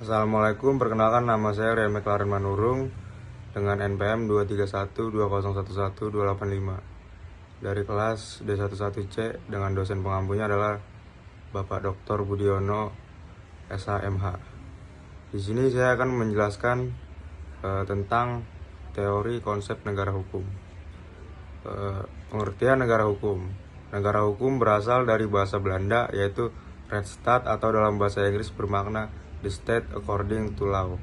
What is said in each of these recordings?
Assalamualaikum, perkenalkan nama saya Remy Claren Manurung dengan NPM 23120112885 dari kelas D11C dengan dosen pengampunya adalah Bapak Dr. Budiono SHMH. Di sini saya akan menjelaskan tentang teori konsep negara hukum. Pengertian negara hukum. Negara hukum berasal dari bahasa Belanda yaitu Rechtsstaat atau dalam bahasa Inggris bermakna the state according to law.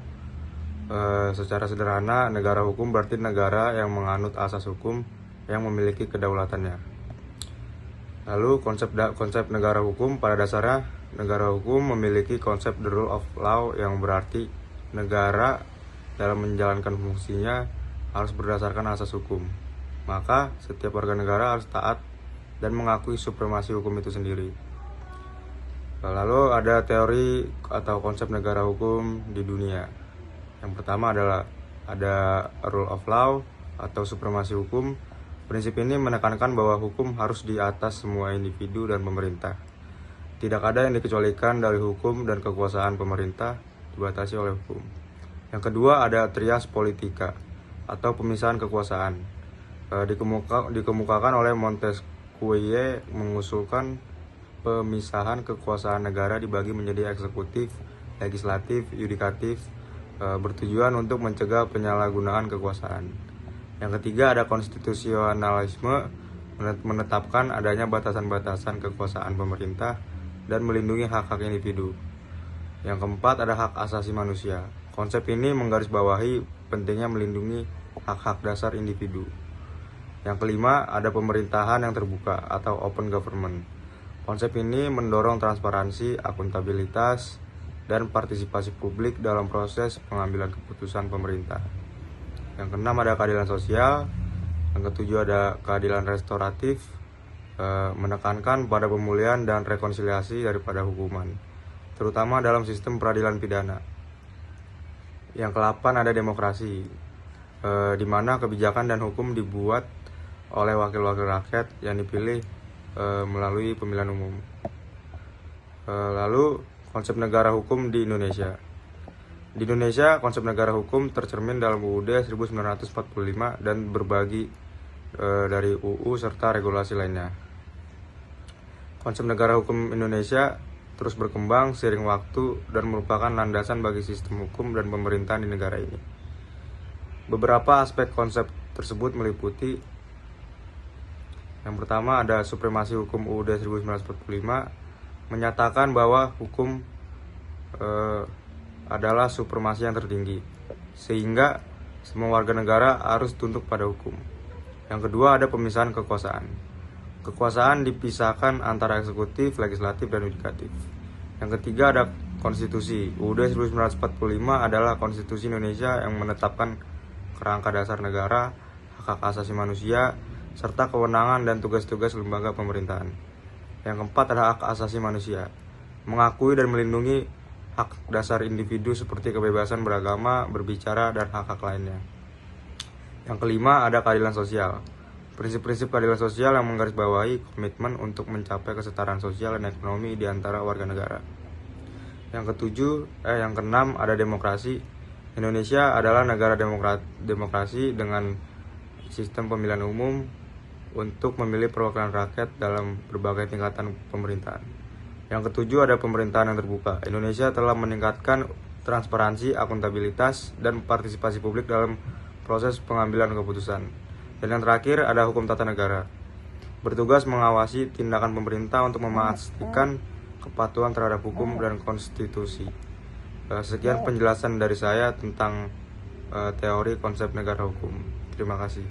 Secara sederhana, negara hukum berarti negara yang menganut asas hukum yang memiliki kedaulatannya. Lalu konsep negara hukum, pada dasarnya negara hukum memiliki konsep the rule of law yang berarti negara dalam menjalankan fungsinya harus berdasarkan asas hukum. Maka setiap warga negara harus taat dan mengakui supremasi hukum itu sendiri. Lalu ada teori atau konsep negara hukum di dunia. Yang pertama adalah ada rule of law atau supremasi hukum. Prinsip ini menekankan bahwa hukum harus di atas semua individu dan pemerintah. Tidak ada yang dikecualikan dari hukum dan kekuasaan pemerintah dibatasi oleh hukum. Yang kedua ada trias politika atau pemisahan kekuasaan. Dikemukakan oleh Montesquieu mengusulkan pemisahan kekuasaan negara dibagi menjadi eksekutif, legislatif, yudikatif, bertujuan untuk mencegah penyalahgunaan kekuasaan. Yang ketiga ada konstitusionalisme, menetapkan adanya batasan-batasan kekuasaan pemerintah dan melindungi hak-hak individu. Yang keempat ada hak asasi manusia. Konsep ini menggarisbawahi pentingnya melindungi hak-hak dasar individu. Yang kelima ada pemerintahan yang terbuka atau open government. Konsep ini mendorong transparansi, akuntabilitas, dan partisipasi publik dalam proses pengambilan keputusan pemerintah. Yang keenam ada keadilan sosial. Yang ketujuh ada keadilan restoratif, menekankan pada pemulihan dan rekonsiliasi daripada hukuman, terutama dalam sistem peradilan pidana. Yang ke-8 ada demokrasi, di mana kebijakan dan hukum dibuat oleh wakil-wakil rakyat yang dipilih melalui pemilihan umum. Lalu konsep negara hukum di Indonesia. Di Indonesia, konsep negara hukum tercermin dalam UUD 1945 dan berbagi dari UU serta regulasi lainnya. Konsep negara hukum Indonesia terus berkembang seiring waktu dan merupakan landasan bagi sistem hukum dan pemerintahan di negara ini. Beberapa aspek konsep tersebut meliputi: yang pertama ada supremasi hukum UUD 1945, menyatakan bahwa hukum adalah supremasi yang tertinggi, sehingga semua warga negara harus tunduk pada hukum. Yang kedua ada pemisahan kekuasaan. Kekuasaan dipisahkan antara eksekutif, legislatif, dan yudikatif. Yang ketiga ada konstitusi. UUD 1945 adalah konstitusi Indonesia yang menetapkan kerangka dasar negara, hak asasi manusia, serta kewenangan dan tugas-tugas lembaga pemerintahan. Yang keempat adalah hak asasi manusia, mengakui dan melindungi hak dasar individu seperti kebebasan beragama, berbicara, dan hak-hak lainnya. Yang kelima ada keadilan sosial. Prinsip-prinsip keadilan sosial yang menggarisbawahi komitmen untuk mencapai kesetaraan sosial dan ekonomi di antara warga negara. Yang keenam ada demokrasi. Indonesia adalah negara demokrasi dengan sistem pemilihan umum untuk memilih perwakilan rakyat dalam berbagai tingkatan pemerintahan. Yang ketujuh ada pemerintahan yang terbuka. Indonesia telah meningkatkan transparansi, akuntabilitas, dan partisipasi publik dalam proses pengambilan keputusan. Dan yang terakhir ada hukum tata negara, bertugas mengawasi tindakan pemerintah untuk memastikan kepatuhan terhadap hukum dan konstitusi. Sekian penjelasan dari saya tentang teori konsep negara hukum. Terima kasih.